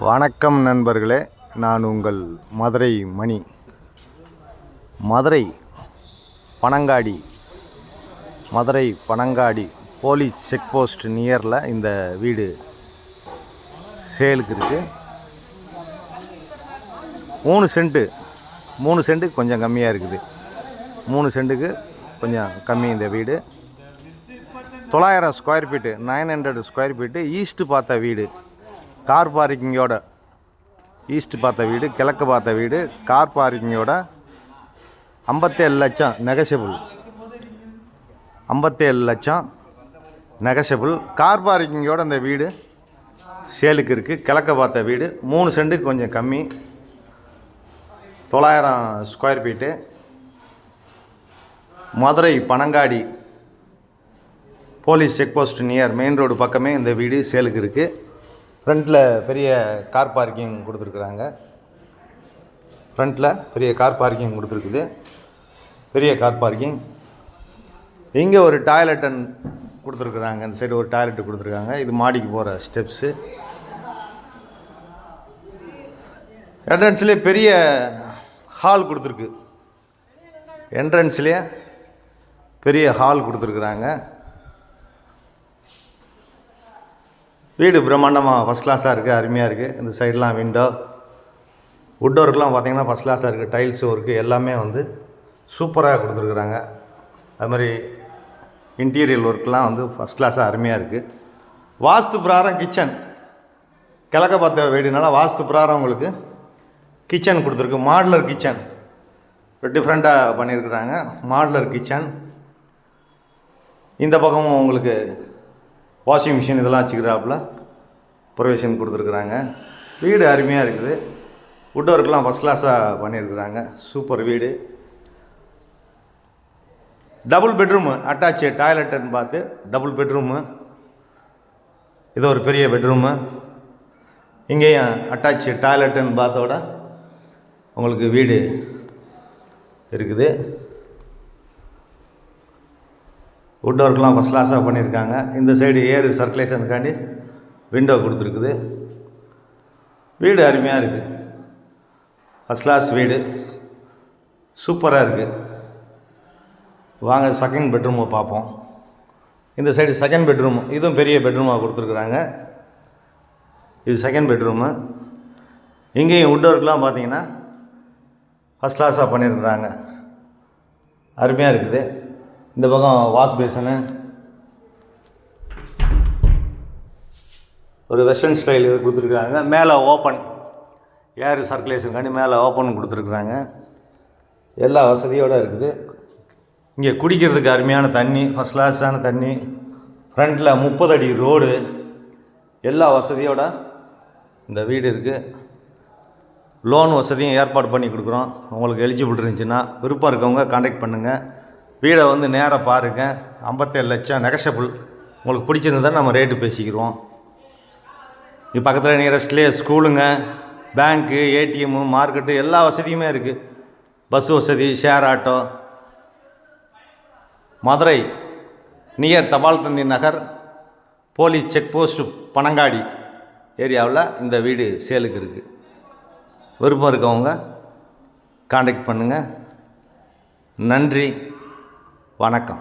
வணக்கம் நண்பர்களே, நான் உங்கள் Madurai Mani. Madurai Panangadi police check post நியரில் இந்த வீடு சேலுக்கு இருக்குது. 3 சென்ட்டு கொஞ்சம் கம்மியாக இருக்குது. 3 சென்ட்டுக்கு கொஞ்சம் கம்மி இந்த வீடு. 900 square feet, 900 square feet. East பார்த்த வீடு, கார் பார்க்கிங்கோட. ஈஸ்ட் பார்த்த வீடு, கிழக்கு பார்த்த வீடு, கார் பார்க்கிங்கோட. 57 லட்சம் நெகஷியபிள். 57 லட்சம் நெகஷியபிள். கார் பார்க்கிங்கோட இந்த வீடு சேலுக்கு இருக்குது. கிழக்க பார்த்த வீடு, 3 சென்ட்டுக்கு கொஞ்சம் கம்மி, 900 square feet. Madurai Panangadi police check post near main road பக்கமே இந்த வீடு சேலுக்கு இருக்குது. ஃப்ரண்ட்டில் பெரிய கார் பார்க்கிங் கொடுத்துருக்குறாங்க. பெரிய கார் பார்க்கிங். இங்கே ஒரு டாய்லெட்டன் கொடுத்துருக்குறாங்க. இந்த சைடு ஒரு டாய்லெட்டு கொடுத்துருக்காங்க. இது மாடிக்கு போகிற ஸ்டெப்ஸு. என்ட்ரன்ஸ்லேயே பெரிய ஹால் கொடுத்துருக்கு. வீடு பிரம்மாண்டமாக ஃபஸ்ட் கிளாஸாக இருக்குது, அருமையாக இருக்குது. இந்த சைடெலாம் விண்டோ, வுட் ஒர்க்லாம் பார்த்திங்கன்னா ஃபஸ்ட் கிளாஸாக இருக்குது. டைல்ஸ் ஒர்க்கு எல்லாமே சூப்பராக கொடுத்துருக்குறாங்க. அது மாதிரி இன்டீரியர் ஒர்க்லாம் ஃபஸ்ட் கிளாஸாக அருமையாக இருக்குது. வாஸ்து பிரகாரம் கிச்சன், கிழக்க பார்த்த வீடுனால வாஸ்து பிரகாரம் உங்களுக்கு கிச்சன் கொடுத்துருக்கு. மாடுலர் கிச்சன் டிஃப்ரெண்ட்டாக பண்ணியிருக்கிறாங்க. Modular kitchen. இந்த பக்கமும் உங்களுக்கு வாஷிங் மிஷின் இதெல்லாம் வச்சுக்கிறாப்புல ப்ரொவிஷன் கொடுத்துருக்குறாங்க. வீடு அருமையாக இருக்குது. வுட் ஒர்க்லாம் ஃபஸ்ட் கிளாஸாக பண்ணியிருக்கிறாங்க. சூப்பர் வீடு. டபுள் பெட்ரூமு, அட்டாச்சு டாய்லெட்டுன்னு பார்த்து டபுள் பெட்ரூமு. இது ஒரு பெரிய பெட்ரூமு. இங்கேயும் அட்டாச்சு டாய்லெட்டுன்னு பார்த்தோட உங்களுக்கு வீடு இருக்குது. வுட் ஒர்க்லாம் ஃபஸ்ட் கிளாஸாக பண்ணியிருக்காங்க. இந்த சைடு ஏர் சர்க்குலேஷனுக்காண்டி விண்டோ கொடுத்துருக்குது. வீடு அருமையாக இருக்குது. ஃபஸ்ட் கிளாஸ் வீடு, சூப்பராக இருக்குது. வாங்க செகண்ட் பெட்ரூமை பார்ப்போம். இந்த சைடு செகண்ட் பெட்ரூம், இதுவும் பெரிய பெட்ரூமாக கொடுத்துருக்குறாங்க. இது செகண்ட் பெட்ரூமு. இங்கேயும் வுட் ஒர்க்லாம் பார்த்தீங்கன்னா ஃபஸ்ட் கிளாஸாக பண்ணியிருக்கிறாங்க. அருமையாக இருக்குது. இந்த பக்கம் வாஷ் பேசனு, ஒரு வெஸ்டர்ன் ஸ்டைல் இது கொடுத்துருக்குறாங்க. மேலே ஓப்பன் ஏர் சர்க்குலேஷனுக்காண்டி மேலே ஓப்பன் கொடுத்துருக்குறாங்க. எல்லா வசதியோடு இருக்குது. இங்கே குடிக்கிறதுக்கு அருமையான தண்ணி, ஃபஸ்ட் கிளாஸான தண்ணி. ஃப்ரண்ட்டில் 30 அடி ரோடு, எல்லா வசதியோடு இந்த வீடு இருக்குது. லோன் வசதியும் ஏற்பாடு பண்ணி கொடுக்குறோம். உங்களுக்கு எலிஜிபிள் இருந்துச்சுன்னா விருப்பம் இருக்கவங்க கான்டாக்ட் பண்ணுங்கள். வீடை நேராக பாருங்கள். 57 லட்சம் நெகஷியபிள். உங்களுக்கு பிடிச்சிருந்தா நம்ம ரேட்டு பேசிக்கிறோம். இங்கே பக்கத்தில் நியரஸ்ட்லேயே ஸ்கூலுங்க, பேங்க்கு, ஏடிஎம்மு, மார்க்கெட்டு எல்லா வசதியுமே இருக்குது. பஸ் வசதி, ஷேர் ஆட்டோ. மதுரை நியர் தபால் தந்தி நகர் போலீஸ் செக் போஸ்ட் பனங்காடி ஏரியாவில் இந்த வீடு சேலுக்கு இருக்குது. விருப்பம் இருக்கவங்க கான்டாக்ட் பண்ணுங்கள். நன்றி, வணக்கம்.